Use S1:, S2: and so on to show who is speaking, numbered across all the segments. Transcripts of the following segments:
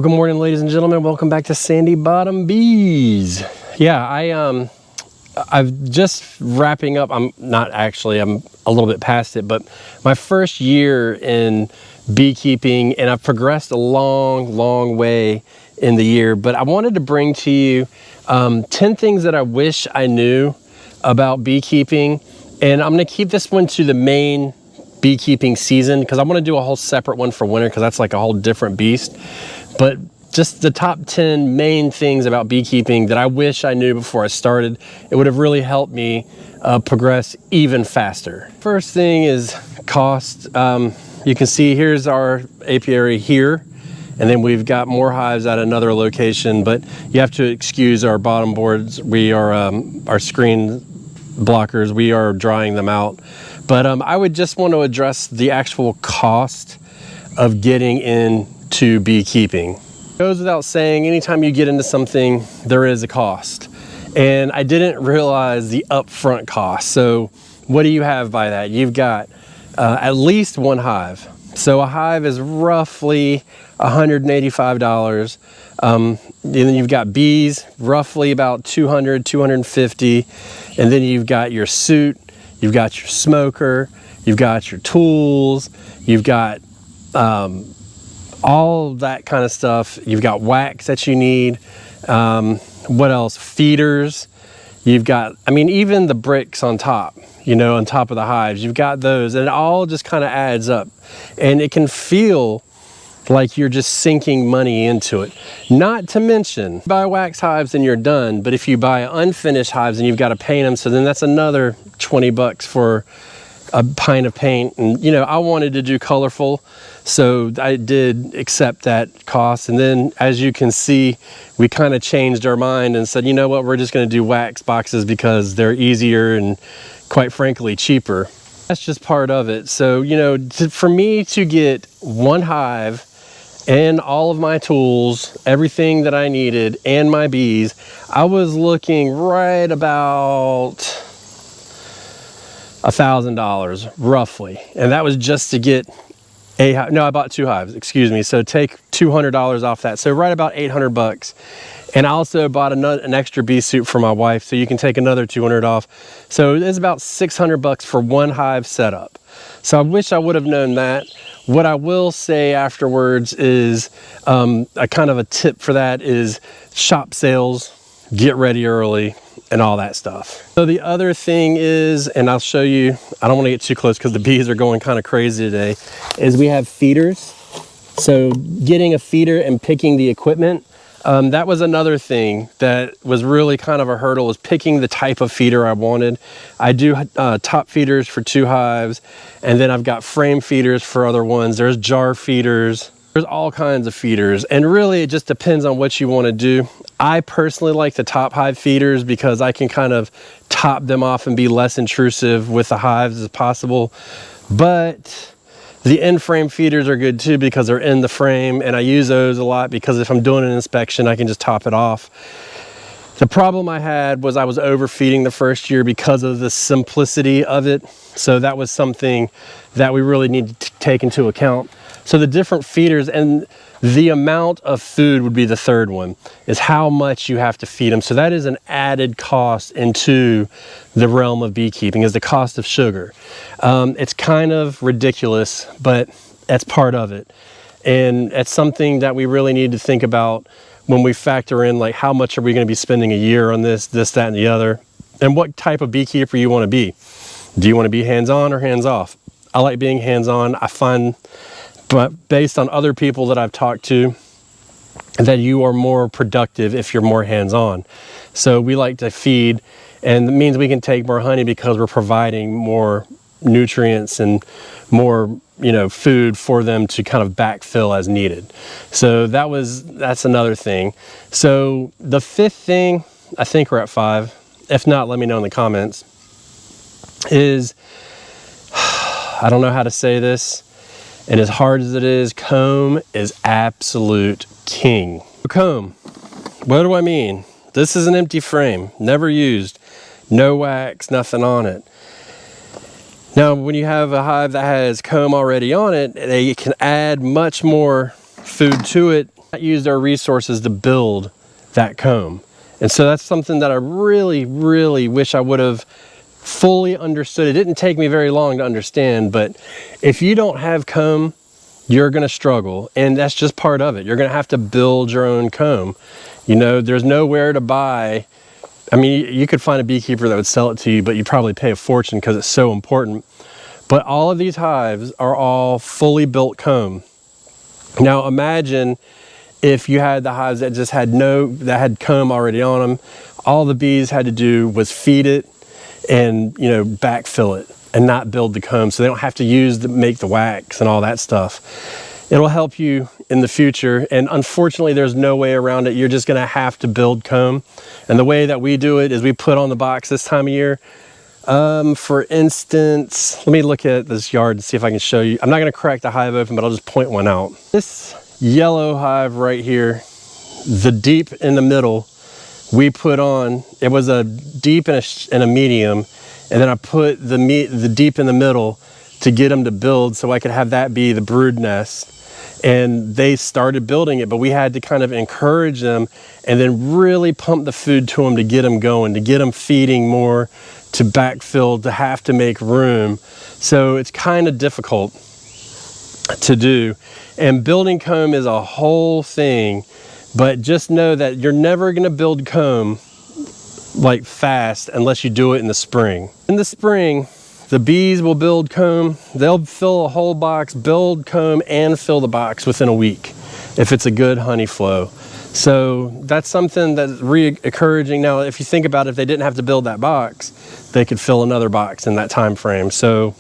S1: Good morning, ladies and gentlemen. Welcome back to Sandy Bottom Bees. Yeah, I've just wrapping up. I'm not actually, I'm a little bit past it, but my first year in beekeeping, and I've progressed a long way in the year. But I wanted to bring to you 10 things that I wish I knew about beekeeping. And I'm going to keep this one to the main beekeeping season because I want to do a whole separate one for winter because that's like a whole different beast. But just the top 10 main things about beekeeping that I wish I knew before I started. It would have really helped me progress even faster. First thing is cost. You can see here's our apiary here, and then we've got more hives at another location, but you have to excuse our bottom boards. We are our screen blockers, we are drying them out. But I would just want to address the actual cost of getting into beekeeping. It goes without saying, anytime you get into something, there is a cost. And I didn't realize the upfront cost. So what do you have by that? You've got at least one hive. So a hive is roughly $185. And then you've got bees, roughly about $200, $250. And then you've got your suit, you've got your smoker, you've got your tools, you've got all that kind of stuff. You've got wax that you need. What else? Feeders. You've got, I mean, even the bricks on top, you know, on top of the hives, you've got those, and it all just kind of adds up. And it can feel like you're just sinking money into it. Not to mention, buy wax hives and you're done, but if you buy unfinished hives and you've got to paint them, so then that's another 20 bucks for a pint of paint. And you know, I wanted to do colorful, so I did accept that cost. And then as you can see, we kind of changed our mind and said, you know what, we're just going to do wax boxes because they're easier and quite frankly cheaper. That's just part of it. So you know, for me to get one hive and all of my tools, everything that I needed, and my bees, I was looking right about $1,000 roughly. And that was just to get a hive. No, I bought two hives, excuse me. So take $200 off that. So right about 800 bucks. And I also bought an extra bee suit for my wife, so you can take another 200 off. So it's about 600 bucks for one hive setup. So I wish I would have known that. What I will say afterwards is a kind of a tip for that is shop sales, get ready early, and all that stuff. So the other thing is, and I'll show you, I don't want to get too close because the bees are going kind of crazy today, is we have feeders. So getting a feeder and picking the equipment, that was another thing that was really kind of a hurdle, was picking the type of feeder I wanted. I do top feeders for 2 hives, and then I've got frame feeders for other ones. There's jar feeders. There's all kinds of feeders, and really it just depends on what you want to do. I personally like the top hive feeders because I can kind of top them off and be less intrusive with the hives as possible. But the end frame feeders are good too because they're in the frame, and I use those a lot because if I'm doing an inspection, I can just top it off. The problem I had was I was overfeeding the first year because of the simplicity of it. So that was something that we really need to take into account. So the different feeders and the amount of food would be the third one, is how much you have to feed them. So that is an added cost into the realm of beekeeping, is the cost of sugar. It's kind of ridiculous, but that's part of it. And it's something that we really need to think about when we factor in, like, how much are we going to be spending a year on this, that, and the other, and what type of beekeeper you want to be. Do you want to be hands-on or hands-off? I like being hands-on. I find, but based on other people that I've talked to, that you are more productive if you're more hands-on. So we like to feed, and it means we can take more honey because we're providing more nutrients and more, you know, food for them to kind of backfill as needed. So that's another thing. So the fifth thing, I think we're at 5. If not, let me know in the comments, is, I don't know how to say this, and as hard as it is, comb is absolute king. Comb, what do I mean? This is an empty frame, never used, no wax, nothing on it. Now, when you have a hive that has comb already on it, they can add much more food to it Use their resources to build that comb. And so that's something that I really, really wish I would have fully understood. It didn't take me very long to understand, but if you don't have comb, you're going to struggle. And that's just part of it. You're going to have to build your own comb. You know, there's nowhere to buy. I mean, you could find a beekeeper that would sell it to you, but you'd probably pay a fortune because it's so important. But all of these hives are all fully built comb. Now imagine if you had the hives that just had that had comb already on them. All the bees had to do was feed it and, you know, backfill it and not build the comb, so they don't have to make the wax and all that stuff. It'll help you in the future, and unfortunately there's no way around it. You're just gonna have to build comb. And the way that we do it is we put on the box this time of year. For instance, let me look at this yard and see if I can show you. I'm not gonna crack the hive open, but I'll just point one out. This yellow hive right here, the deep in the middle, we put on, it was a deep and a medium, and then I put the deep in the middle to get them to build so I could have that be the brood nest. And they started building it, but we had to kind of encourage them and then really pump the food to them to get them going, to get them feeding more, to backfill, to have to make room. So it's kind of difficult to do. And building comb is a whole thing, but just know that you're never gonna build comb like fast unless you do it in the spring. In the spring, the bees will build comb. They'll fill a whole box, build comb, and fill the box within a week if it's a good honey flow. So that's something that's encouraging. Now, if you think about it, if they didn't have to build that box, they could fill another box in that time frame. So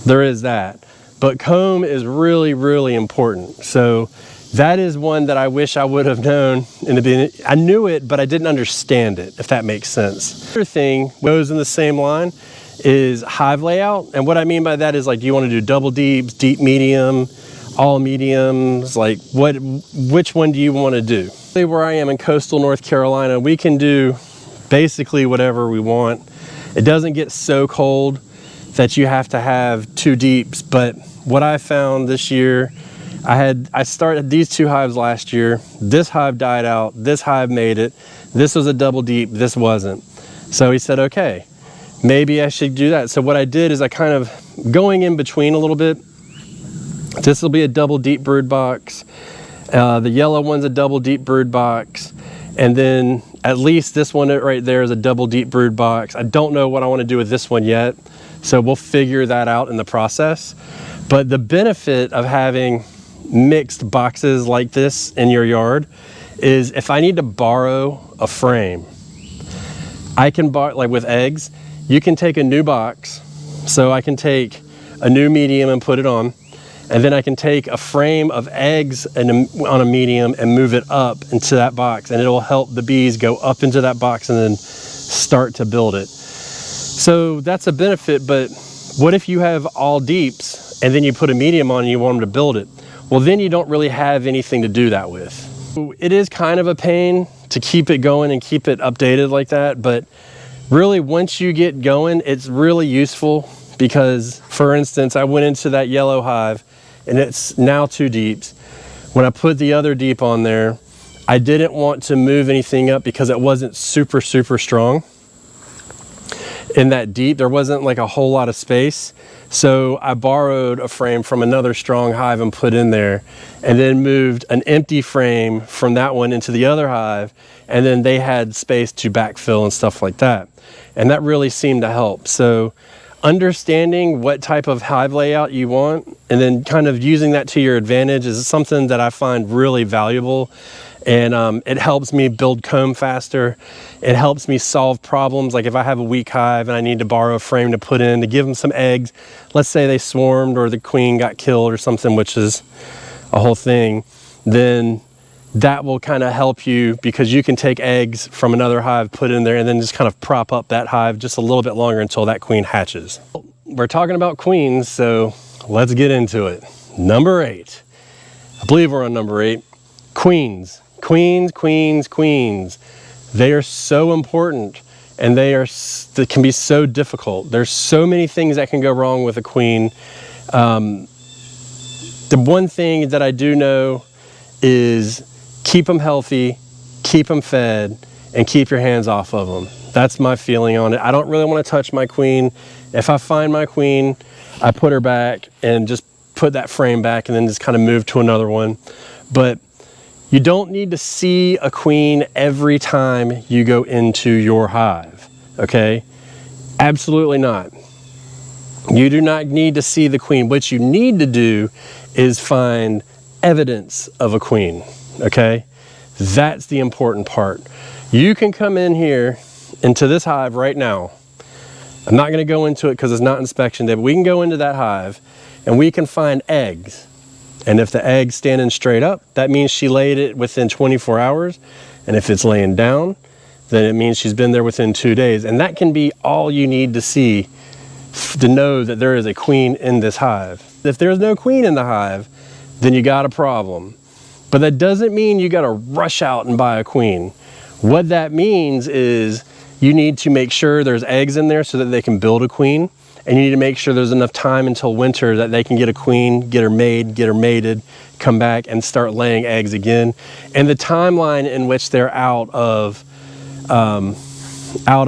S1: there is that. But comb is really, really important. So that is one that I wish I would have known in the beginning. I knew it, but I didn't understand it, if that makes sense. Another thing goes in the same line is hive layout. And what I mean by that is, like, do you want to do double deeps, deep medium, all mediums? Like, which one do you want to do? Where I am in coastal North Carolina, we can do basically whatever we want. It doesn't get so cold that you have to have 2 deeps, but what I found this year, I started these 2 hives last year. This hive died out, this hive made it. This was a double deep, this wasn't. So he said, okay, maybe I should do that. So what I did is I kind of, going in between a little bit, this will be a double deep brood box. The yellow one's a double deep brood box. And then at least this one right there is a double deep brood box. I don't know what I want to do with this one yet, so we'll figure that out in the process. But the benefit of having mixed boxes like this in your yard is if I need to borrow a frame, I can borrow, like with eggs, you can take a new box. So I can take a new medium and put it on, and then I can take a frame of eggs on a medium and move it up into that box, and it'll help the bees go up into that box and then start to build it. So that's a benefit. But what if you have all deeps and then you put a medium on and you want them to build it? Well, then you don't really have anything to do that with. It is kind of a pain to keep it going and keep it updated like that, but really once you get going, it's really useful because, for instance, I went into that yellow hive and it's now 2 deeps. When I put the other deep on there, I didn't want to move anything up because it wasn't super, super strong. In that deep, there wasn't like a whole lot of space. So I borrowed a frame from another strong hive and put in there, and then moved an empty frame from that one into the other hive, and then they had space to backfill and stuff like that. And that really seemed to help. So understanding what type of hive layout you want and then kind of using that to your advantage is something that I find really valuable. And it helps me build comb faster. It helps me solve problems. Like if I have a weak hive and I need to borrow a frame to put in to give them some eggs, let's say they swarmed or the queen got killed or something, which is a whole thing, then that will kind of help you because you can take eggs from another hive, put in there, and then just kind of prop up that hive just a little bit longer until that queen hatches. We're talking about queens, so let's get into it. Number 8. I believe we're on number 8. Queens. Queens, queens, queens. They are so important, and they can be so difficult. There's so many things that can go wrong with a queen. The one thing that I do know is keep them healthy, keep them fed, and keep your hands off of them. That's my feeling on it. I don't really want to touch my queen. If I find my queen, I put her back and just put that frame back and then just kind of move to another one. But you don't need to see a queen every time you go into your hive, okay? Absolutely not. You do not need to see the queen. What you need to do is find evidence of a queen, okay? That's the important part. You can come in here into this hive right now. I'm not going to go into it because it's not inspection day, but we can go into that hive and we can find eggs. And if the egg's standing straight up, that means she laid it within 24 hours. And if it's laying down, then it means she's been there within 2 days. And that can be all you need to see to know that there is a queen in this hive. If there's no queen in the hive, then you got a problem. But that doesn't mean you got to rush out and buy a queen. What that means is you need to make sure there's eggs in there so that they can build a queen. And you need to make sure there's enough time until winter that they can get a queen, get her made, get her mated, come back and start laying eggs again. And the timeline in which they're out of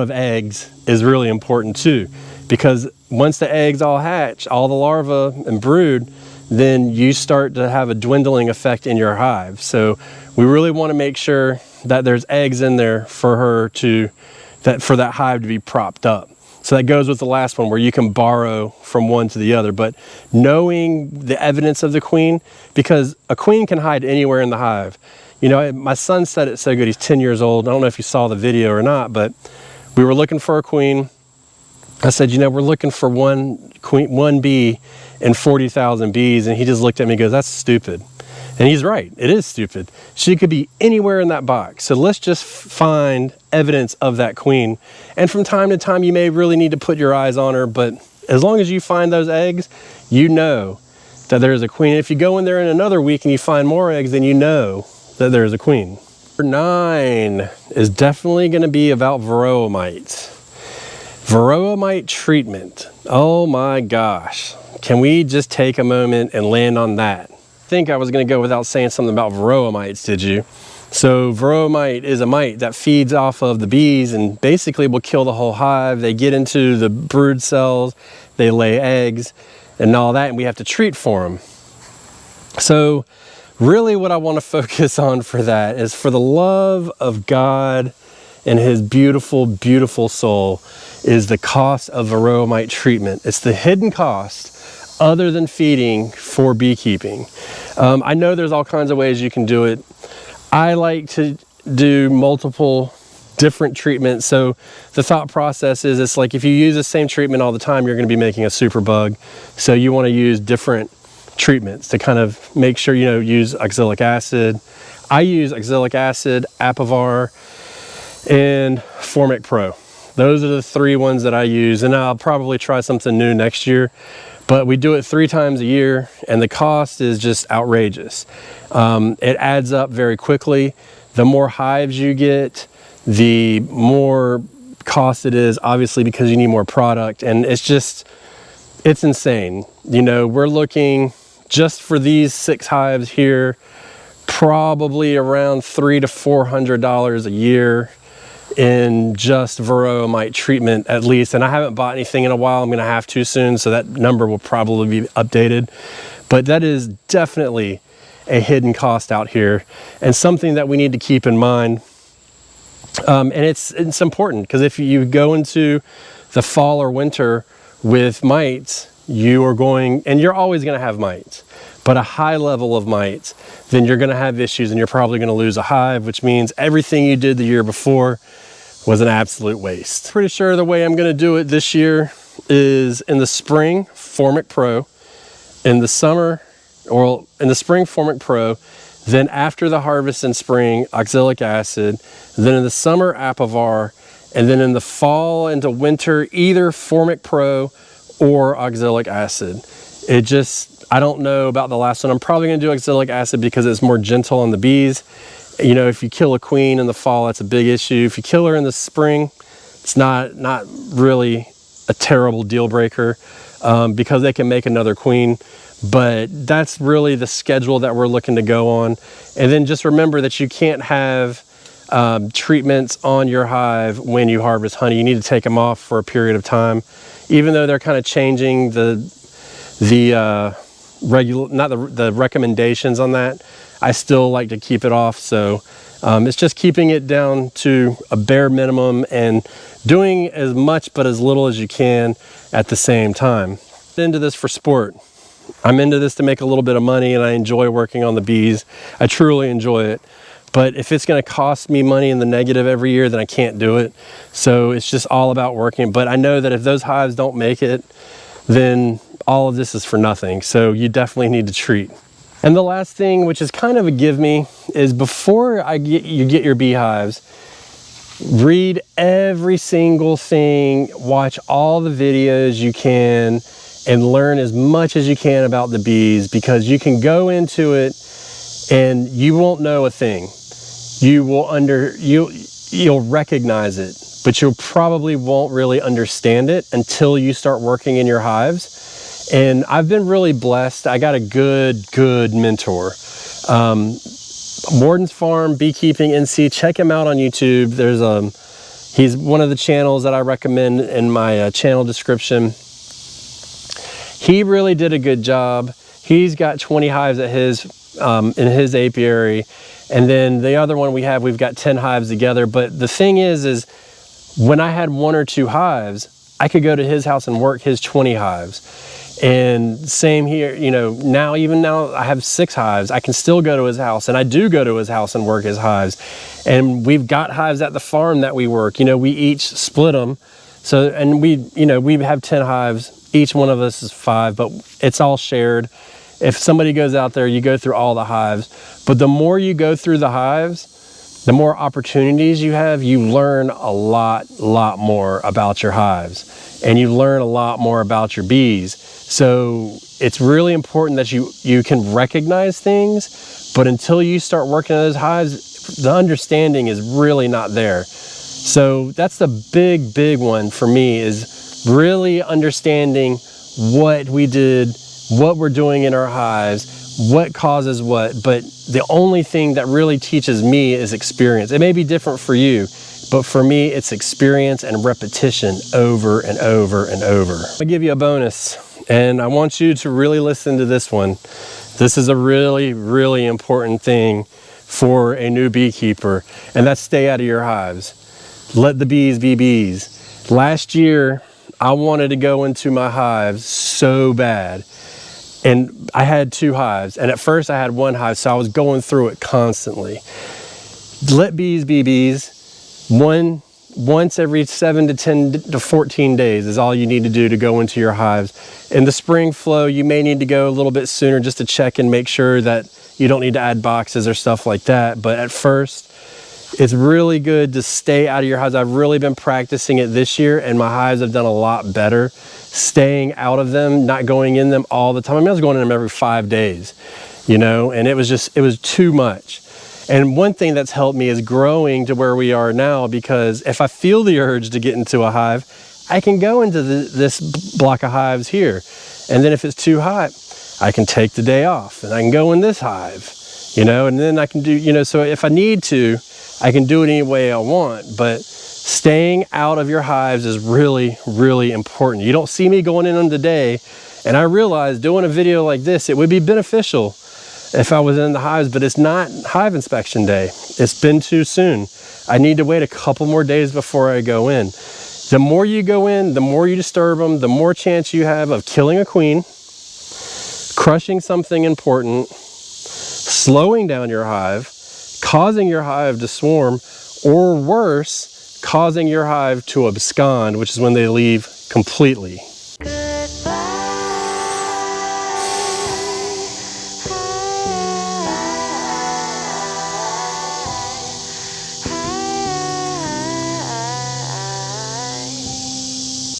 S1: eggs is really important too. Because once the eggs all hatch, all the larvae and brood, then you start to have a dwindling effect in your hive. So we really want to make sure that there's eggs in there for that hive to be propped up. So that goes with the last one where you can borrow from one to the other, but knowing the evidence of the queen, because a queen can hide anywhere in the hive. You know, my son said it so good, he's 10 years old. I don't know if you saw the video or not, but we were looking for a queen. I said, you know, we're looking for one bee in 40,000 bees. And he just looked at me and goes, that's stupid. And he's right, it is stupid. She could be anywhere in that box. So let's just find evidence of that queen. And from time to time, you may really need to put your eyes on her, but as long as you find those eggs, you know that there's a queen. If you go in there in another week and you find more eggs, then you know that there's a queen. Number 9 is definitely gonna be about Veromite. Veromite treatment. Oh my gosh. Can we just take a moment and land on that? I think I was going to go without saying something about veromites, did you? So veromite is a mite that feeds off of the bees and basically will kill the whole hive. They get into the brood cells, they lay eggs and all that, and we have to treat for them. So really what I want to focus on for that is, for the love of God and his beautiful, beautiful soul, is the cost of veromite treatment. It's the hidden cost other than feeding for beekeeping. I know there's all kinds of ways you can do it. I like to do multiple different treatments. So the thought process is, it's like if you use the same treatment all the time, you're going to be making a super bug. So you want to use different treatments to kind of make sure, you know, use oxalic acid. I use oxalic acid, Apivar, and Formic Pro. Those are the 3 ones that I use, and I'll probably try something new next year. But we do it 3 times a year, and the cost is just outrageous. It adds up very quickly. The more hives you get, the more cost it is, obviously, because you need more product. And it's insane. You know, we're looking just for these 6 hives here, probably around $300 to $400 a year in just veromite treatment at least. And I haven't bought anything in a while. I'm going to have to soon, so that number will probably be updated. But that is definitely a hidden cost out here, and something that we need to keep in mind. And it's important, because if you go into the fall or winter with mites, you're always going to have mites, but a high level of mites, then you're going to have issues, and you're probably going to lose a hive, which means everything you did the year before was an absolute waste. Pretty sure the way I'm going to do it this year is in the spring, Formic Pro, in the summer, or in the spring, Formic Pro, then after the harvest in spring, oxalic acid, then in the summer, Apivar, and then in the fall into winter, either Formic Pro or oxalic acid. I don't know about the last one. I'm probably going to do oxalic acid because it's more gentle on the bees. You know, if you kill a queen in the fall, that's a big issue. If you kill her in the spring, it's not really a terrible deal breaker, because they can make another queen. but that's really the schedule that we're looking to go on. And then just remember that you can't have treatments on your hive when you harvest honey. You need to take them off for a period of time, even though they're kind of changing the recommendations on that. I still like to keep it off. So it's just keeping it down to a bare minimum and doing as much but as little as you can at the same time. I'm into this for sport. I'm into this to make a little bit of money, and I enjoy working on the bees. I truly enjoy it. But if it's going to cost me money in the negative every year, then I can't do it. So it's just all about working. But I know that if those hives don't make it, then all of this is for nothing. So you definitely need to treat. And the last thing, which is kind of a give me, is before you get your beehives, read every single thing, watch all the videos you can, and learn as much as you can about the bees, because you can go into it and you won't know a thing. You'll recognize it, but you probably won't really understand it until you start working in your hives. And I've been really blessed. I got a good mentor. Morden's Farm Beekeeping NC. Check him out on YouTube. He's one of the channels that I recommend in my channel description. He really did a good job. He's got 20 hives at his in his apiary, and then the other one we've got 10 hives together. But the thing is when I had 1 or 2 hives, I could go to his house and work his 20 hives. And same here, you know, even now I have 6 hives. I can still go to his house, and I do go to his house and work his hives. And we've got hives at the farm that we work. You know, we each split them. So, and we have 10 hives. Each one of us is 5, but it's all shared. If somebody goes out there, you go through all the hives. But the more you go through the hives, the more opportunities you have. You learn a lot more about your hives, and you learn a lot more about your bees. So it's really important that you can recognize things, but until you start working on those hives, the understanding is really not there. So that's the big one for me, is really understanding what we did, what we're doing in our hives, what causes what. But the only thing that really teaches me is experience. It may be different for you, but for me, it's experience and repetition over and over and over. I'll give you a bonus, and I want you to really listen to this one. This is a really important thing for a new beekeeper, and that's stay out of your hives. Let the bees be bees. Last year, I wanted to go into my hives so bad. And I had 2 hives, and at first I had 1 hive, so I was going through it constantly. Let bees be bees. Once every 7 to 10 to 14 days is all you need to do to go into your hives. In the spring flow, you may need to go a little bit sooner just to check and make sure that you don't need to add boxes or stuff like that. But at first, it's really good to stay out of your hives. I've really been practicing it this year, and my hives have done a lot better. Staying out of them, not going in them all the time. I mean, I was going in them every 5 days, you know, and it was too much. And one thing that's helped me is growing to where we are now, because if I feel the urge to get into a hive, I can go into this block of hives here. And then if it's too hot, I can take the day off and I can go in this hive, you know, and then I can do, you know, so if I need to, I can do it any way I want. But staying out of your hives is really important. You don't see me going in them today, and I realized doing a video like this, it would be beneficial if I was in the hives, but it's not hive inspection day. It's been too soon. I need to wait a couple more days before I go in. The more you go in, the more you disturb them, the more chance you have of killing a queen, crushing something important, slowing down your hive, causing your hive to swarm, or worse, causing your hive to abscond, which is when they leave completely.